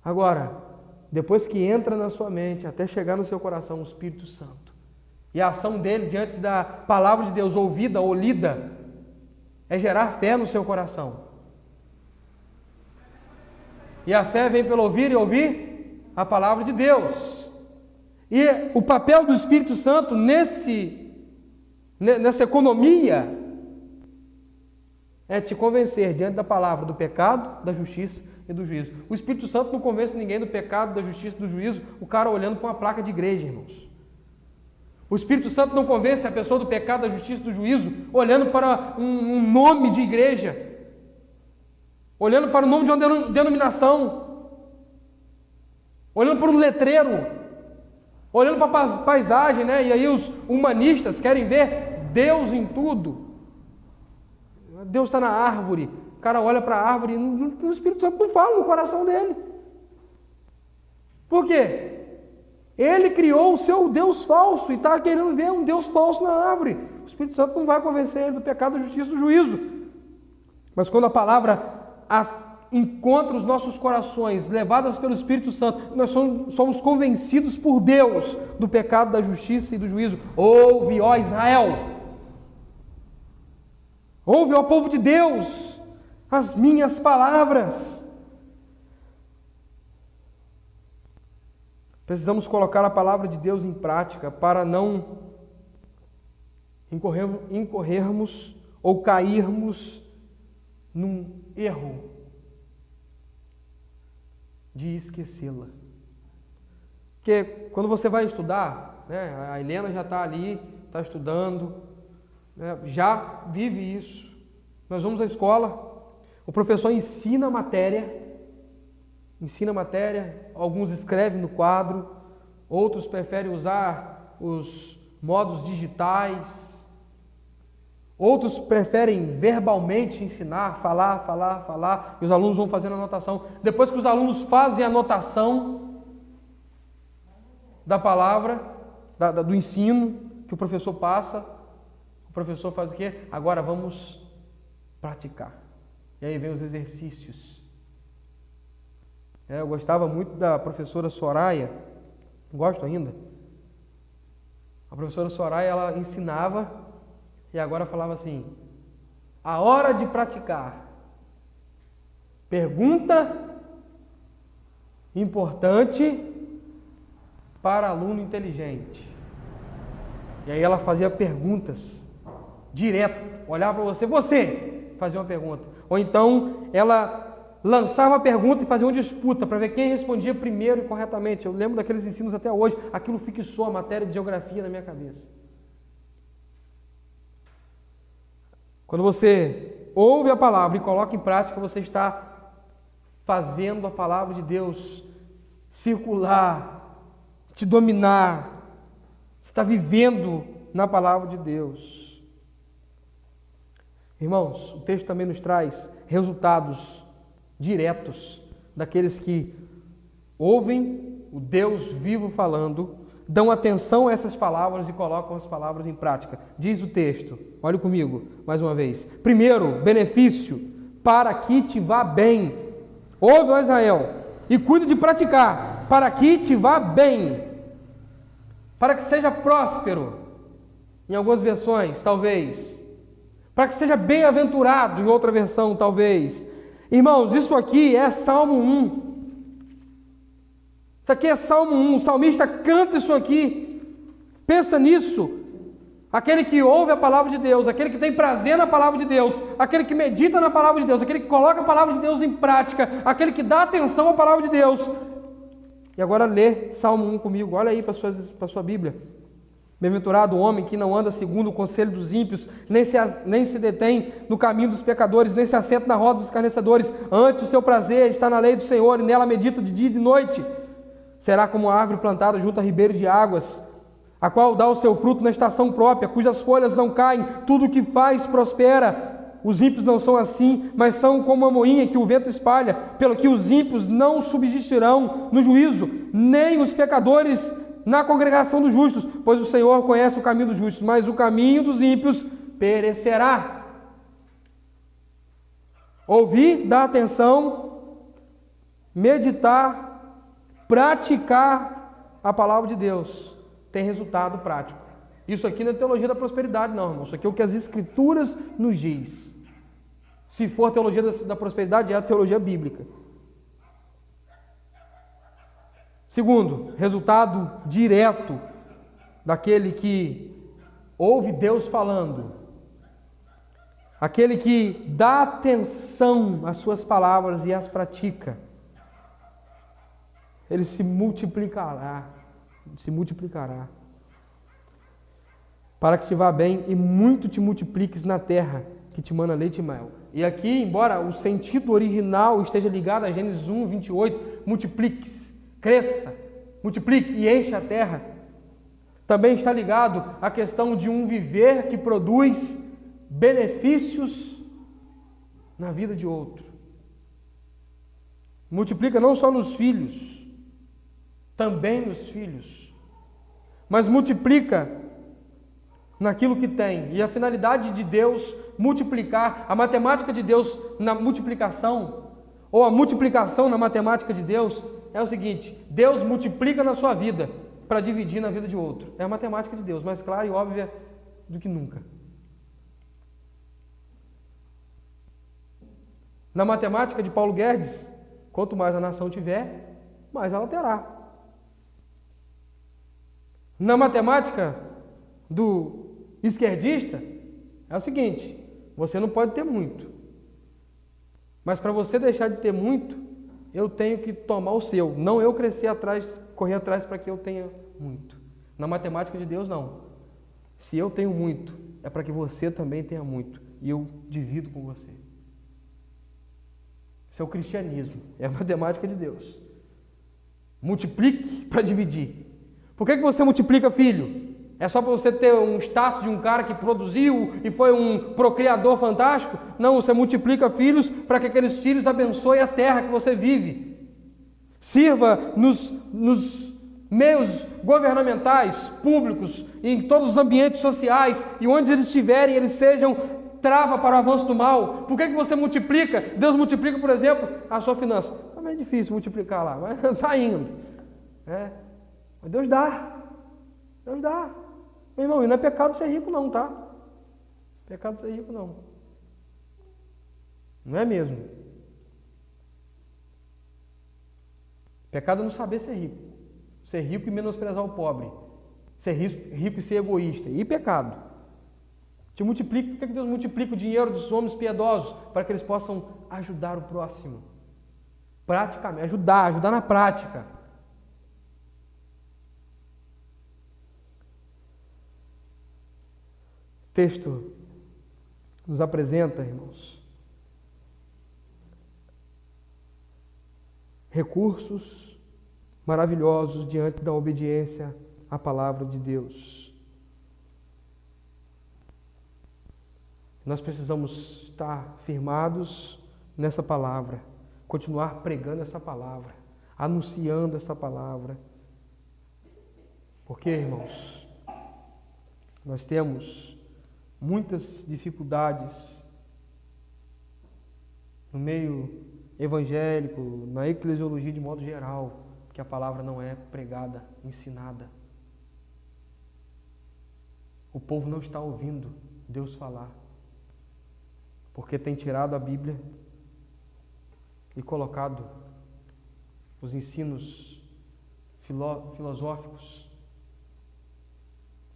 [SPEAKER 2] Agora, depois que entra na sua mente, até chegar no seu coração, o Espírito Santo. E a ação dele diante da palavra de Deus ouvida ou lida é gerar fé no seu coração. E a fé vem pelo ouvir e ouvir a palavra de Deus. E o papel do Espírito Santo nessa economia é te convencer diante da palavra do pecado, da justiça e do juízo. O Espírito Santo não convence ninguém do pecado, da justiça e do juízo, o cara olhando para uma placa de igreja, irmãos. O Espírito Santo não convence a pessoa do pecado, da justiça e do juízo olhando para um nome de igreja, olhando para o nome de uma denominação, olhando para um letreiro, olhando para a paisagem, né? E aí os humanistas querem ver Deus em tudo. Deus está na árvore. O cara olha para a árvore e o Espírito Santo não fala no coração dele. Por quê? Ele criou o seu Deus falso e está querendo ver um Deus falso na árvore. O Espírito Santo não vai convencer ele do pecado, da justiça e do juízo. Mas quando a palavra encontra os nossos corações, levadas pelo Espírito Santo, nós somos convencidos por Deus do pecado, da justiça e do juízo. Ouve, ó Israel! Ouve, ó povo de Deus, as minhas palavras. Precisamos colocar a palavra de Deus em prática para não incorrermos ou cairmos num erro de esquecê-la. Porque quando você vai estudar, né, a Helena já está ali, está estudando, né, já vive isso. Nós vamos à escola, o professor ensina a matéria, alguns escrevem no quadro, outros preferem usar os modos digitais, outros preferem verbalmente ensinar, falar, e os alunos vão fazendo anotação. Depois que os alunos fazem a anotação da palavra, do ensino que o professor passa, o professor faz o quê? Agora vamos praticar. E aí vem os exercícios. Eu gostava muito da professora Soraya, gosto ainda. A professora Soraya, ela ensinava e agora falava assim: a hora de praticar. Pergunta importante para aluno inteligente. E aí ela fazia perguntas direto, olhava para você fazia uma pergunta. Ou então ela lançava a pergunta e fazia uma disputa para ver quem respondia primeiro e corretamente. Eu lembro daqueles ensinos até hoje, aquilo fixou a matéria de geografia na minha cabeça. Quando você ouve a palavra e coloca em prática, você está fazendo a palavra de Deus circular, te dominar, está vivendo na palavra de Deus. Irmãos, o texto também nos traz resultados diretos daqueles que ouvem o Deus vivo falando, dão atenção a essas palavras e colocam as palavras em prática. Diz o texto, olhe comigo mais uma vez. Primeiro, benefício, para que te vá bem. Ouve, ó Israel, e cuide de praticar, para que te vá bem, para que seja próspero, em algumas versões, talvez, para que seja bem-aventurado, em outra versão, talvez. Irmãos, isso aqui é Salmo 1. Isso aqui é Salmo 1, o salmista canta isso aqui, pensa nisso. Aquele que ouve a palavra de Deus, aquele que tem prazer na palavra de Deus, aquele que medita na palavra de Deus, aquele que coloca a palavra de Deus em prática, aquele que dá atenção à palavra de Deus. E agora lê Salmo 1 comigo, olha aí para a sua Bíblia. Bem-aventurado o homem que não anda segundo o conselho dos ímpios, nem se detém no caminho dos pecadores, nem se assenta na roda dos escarnecedores. Antes o seu prazer está na lei do Senhor, e nela medita de dia e de noite. Será como a árvore plantada junto a ribeiro de águas, a qual dá o seu fruto na estação própria, cujas folhas não caem, tudo o que faz prospera. Os ímpios não são assim, mas são como a moinha que o vento espalha, pelo que os ímpios não subsistirão no juízo, nem os pecadores na congregação dos justos, pois o Senhor conhece o caminho dos justos, mas o caminho dos ímpios perecerá. Ouvir, dar atenção, meditar, praticar a palavra de Deus tem resultado prático. Isso aqui não é teologia da prosperidade, não, irmão. Isso aqui é o que as Escrituras nos diz. Se for teologia da prosperidade, é a teologia bíblica. Segundo, resultado direto daquele que ouve Deus falando, aquele que dá atenção às suas palavras e as pratica, ele se multiplicará, para que te vá bem e muito te multipliques na terra que te mana leite e mel. E aqui, embora o sentido original esteja ligado a Gênesis 1, 28, multipliques, cresça, multiplique e enche a terra, também está ligado à questão de um viver que produz benefícios na vida de outro. Multiplica não só nos filhos, também nos filhos, mas multiplica naquilo que tem. E a finalidade de Deus multiplicar, a matemática de Deus na multiplicação, ou a multiplicação na matemática de Deus, é o seguinte: Deus multiplica na sua vida para dividir na vida de outro. É a matemática de Deus, mais clara e óbvia do que nunca. Na matemática de Paulo Guedes, quanto mais a nação tiver, mais ela terá. Na matemática do esquerdista, é o seguinte: você não pode ter muito. Mas para você deixar de ter muito, eu tenho que tomar o seu. Não eu correr atrás para que eu tenha muito. Na matemática de Deus, não. Se eu tenho muito, é para que você também tenha muito. E eu divido com você. Isso é o cristianismo. É a matemática de Deus. Multiplique para dividir. Por que você multiplica, filho? É só para você ter um status de um cara que produziu e foi um procriador fantástico? Não, você multiplica filhos para que aqueles filhos abençoem a terra que você vive. Sirva nos meios governamentais, públicos, em todos os ambientes sociais, e onde eles estiverem, eles sejam trava para o avanço do mal. Por que você multiplica? Deus multiplica, por exemplo, a sua finança. Também é difícil multiplicar lá, mas está indo. Mas Deus dá. Deus dá. Meu irmão, e não é pecado ser rico não, tá? Pecado ser rico não. Não é mesmo. Pecado é não saber ser rico. Ser rico e menosprezar o pobre. Ser rico e ser egoísta. E pecado. Te multiplica. Por que Deus multiplica o dinheiro dos homens piedosos? Para que eles possam ajudar o próximo. Praticamente. Ajudar na prática. O texto nos apresenta, irmãos, recursos maravilhosos diante da obediência à palavra de Deus. Nós precisamos estar firmados nessa palavra, continuar pregando essa palavra, anunciando essa palavra. Porque, irmãos, nós temos muitas dificuldades no meio evangélico, na eclesiologia de modo geral, que a palavra não é pregada, ensinada. O povo não está ouvindo Deus falar, porque tem tirado a Bíblia e colocado os ensinos filosóficos,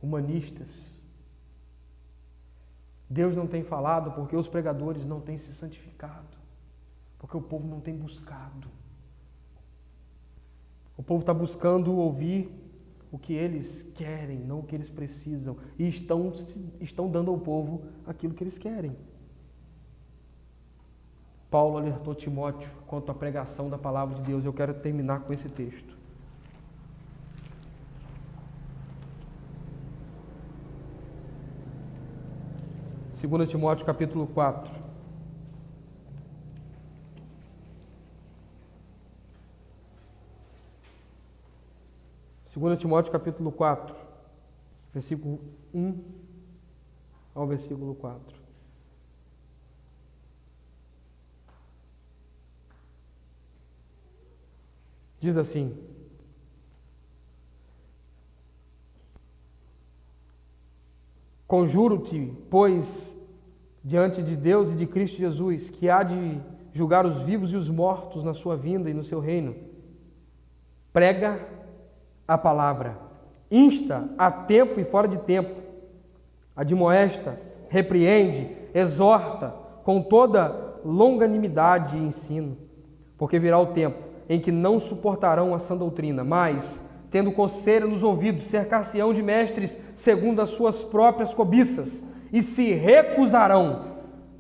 [SPEAKER 2] humanistas. Deus não tem falado porque os pregadores não têm se santificado, porque o povo não tem buscado. O povo está buscando ouvir o que eles querem, não o que eles precisam, e estão dando ao povo aquilo que eles querem. Paulo alertou Timóteo quanto à pregação da palavra de Deus. Eu quero terminar com esse texto. Segunda Timóteo capítulo 4. Segunda Timóteo capítulo 4, versículo 1 ao versículo 4. Diz assim: Conjuro-te, pois, diante de Deus e de Cristo Jesus, que há de julgar os vivos e os mortos na sua vinda e no seu reino. Prega a palavra, insta a tempo e fora de tempo, admoesta, repreende, exorta com toda longanimidade e ensino, porque virá o tempo em que não suportarão a sã doutrina, mas, tendo coceira nos ouvidos, cercar-se-ão de mestres segundo as suas próprias cobiças, e se recusarão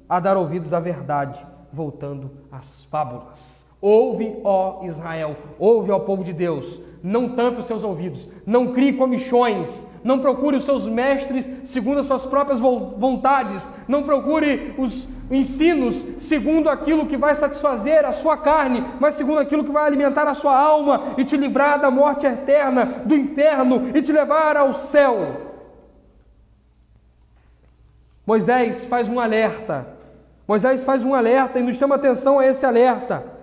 [SPEAKER 2] a dar ouvidos à verdade, voltando às fábulas. Ouve, ó Israel, ouve, ó povo de Deus, não tampe os seus ouvidos, não crie comichões, não procure os seus mestres segundo as suas próprias vontades, não procure os ensinos segundo aquilo que vai satisfazer a sua carne, mas segundo aquilo que vai alimentar a sua alma e te livrar da morte eterna, do inferno e te levar ao céu. Moisés faz um alerta e nos chama atenção a esse alerta.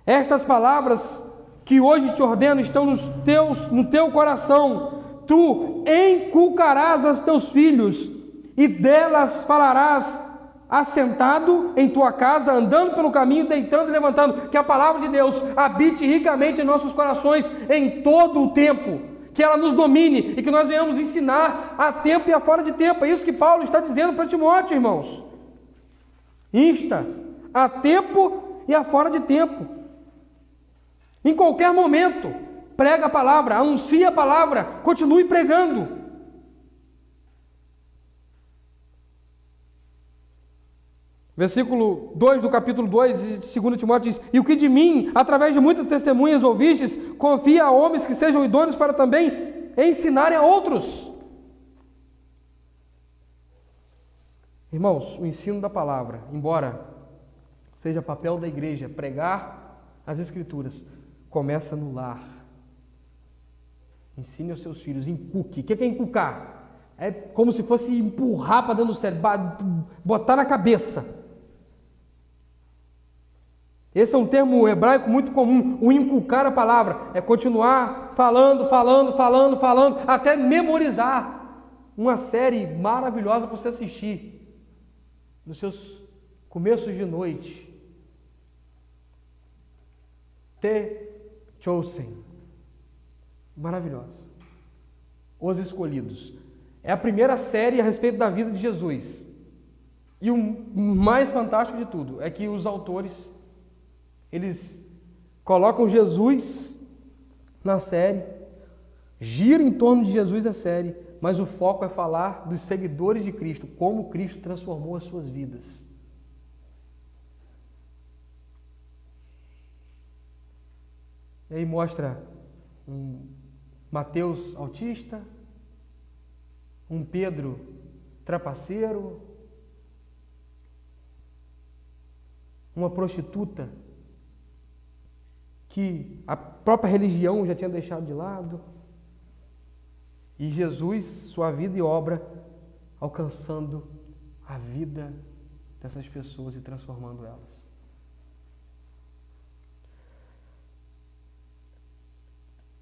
[SPEAKER 2] Estas palavras que hoje te ordeno estão no teu coração. Tu inculcarás aos teus filhos e delas falarás assentado em tua casa, andando pelo caminho, deitando e levantando. Que a palavra de Deus habite ricamente em nossos corações em todo o tempo. que ela nos domine e que nós venhamos ensinar a tempo e a fora de tempo. É isso que Paulo está dizendo para Timóteo, irmãos. Insta a tempo e a fora de tempo. Em qualquer momento, prega a palavra, anuncie a palavra, continue pregando. Versículo 2 do capítulo 2 de 2 Timóteo diz: e o que de mim, através de muitas testemunhas ouvistes, confia a homens que sejam idôneos para também ensinarem a outros. Irmãos, o ensino da palavra, embora seja papel da igreja, pregar as Escrituras, começa no lar. Ensine aos seus filhos, inculque. O que é inculcar? É como se fosse empurrar para dentro do cérebro, botar na cabeça. Esse é um termo hebraico muito comum, o inculcar a palavra. É continuar falando, até memorizar. Uma série maravilhosa para você assistir nos seus começos de noite. The Chosen. Maravilhosa. Os Escolhidos. É a primeira série a respeito da vida de Jesus. E o mais fantástico de tudo é que os autores, eles colocam Jesus na série, gira em torno de Jesus a série, mas o foco é falar dos seguidores de Cristo, como Cristo transformou as suas vidas. E aí mostra um Mateus autista, um Pedro trapaceiro, uma prostituta que a própria religião já tinha deixado de lado, e Jesus, sua vida e obra, alcançando a vida dessas pessoas e transformando elas.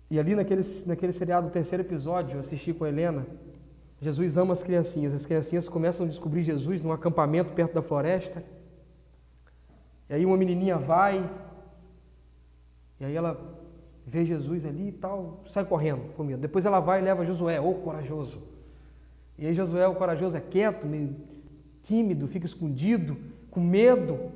[SPEAKER 2] E ali naquele seriado, o terceiro episódio, eu assisti com a Helena, Jesus ama as criancinhas começam a descobrir Jesus num acampamento perto da floresta, e aí uma menininha vai, e aí ela vê Jesus ali e tal, sai correndo com medo. Depois ela vai e leva Josué, o corajoso. E aí Josué, o corajoso, é quieto, meio tímido, fica escondido, com medo.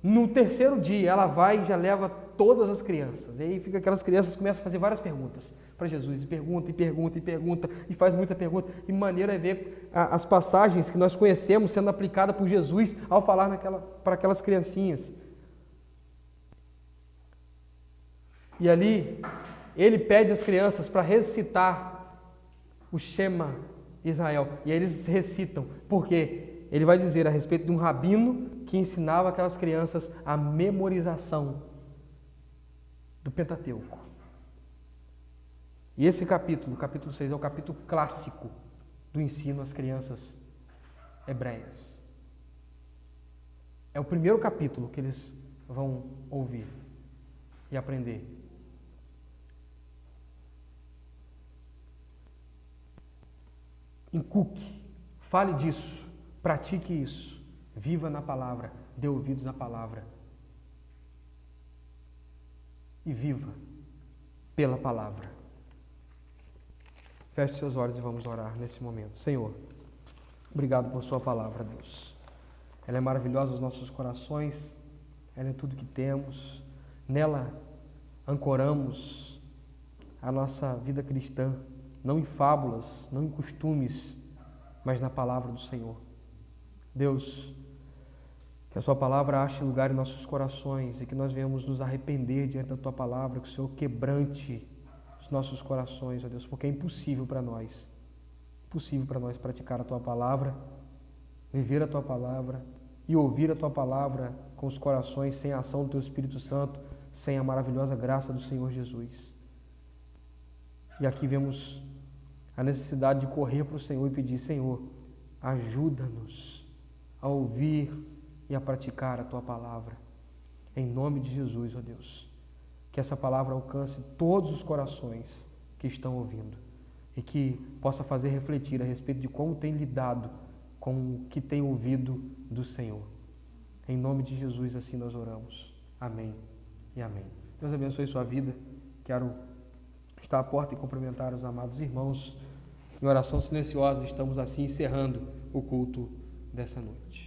[SPEAKER 2] No terceiro dia, ela vai e já leva todas as crianças. E aí fica aquelas crianças que começam a fazer várias perguntas para Jesus. E pergunta, e faz muita pergunta. E maneira é ver as passagens que nós conhecemos sendo aplicadas por Jesus ao falar para aquelas criancinhas. E ali, ele pede às crianças para recitar o Shema Israel. E aí eles recitam, porque ele vai dizer a respeito de um rabino que ensinava aquelas crianças a memorização do Pentateuco. E esse capítulo, o capítulo 6, é o capítulo clássico do ensino às crianças hebreias. É o primeiro capítulo que eles vão ouvir e aprender. Inculque, fale disso, pratique isso, viva na palavra, dê ouvidos à palavra e viva pela palavra. Feche seus olhos e vamos orar nesse momento. Senhor, obrigado por sua palavra, Deus. Ela é maravilhosa aos nossos corações, ela é tudo que temos, nela ancoramos a nossa vida cristã, não em fábulas, não em costumes, mas na palavra do Senhor. Deus, que a sua palavra ache lugar em nossos corações e que nós venhamos nos arrepender diante da tua palavra, que o Senhor quebrante os nossos corações, ó Deus, porque é impossível para nós praticar a tua palavra, viver a tua palavra e ouvir a tua palavra com os corações sem a ação do teu Espírito Santo, sem a maravilhosa graça do Senhor Jesus. E aqui vemos a necessidade de correr para o Senhor e pedir: Senhor, ajuda-nos a ouvir e a praticar a tua palavra. Em nome de Jesus, ó Deus, que essa palavra alcance todos os corações que estão ouvindo e que possa fazer refletir a respeito de como tem lidado com o que tem ouvido do Senhor. Em nome de Jesus, assim nós oramos. Amém e amém. Deus abençoe sua vida. Quero estar à porta e cumprimentar os amados irmãos. Em oração silenciosa, estamos assim encerrando o culto dessa noite.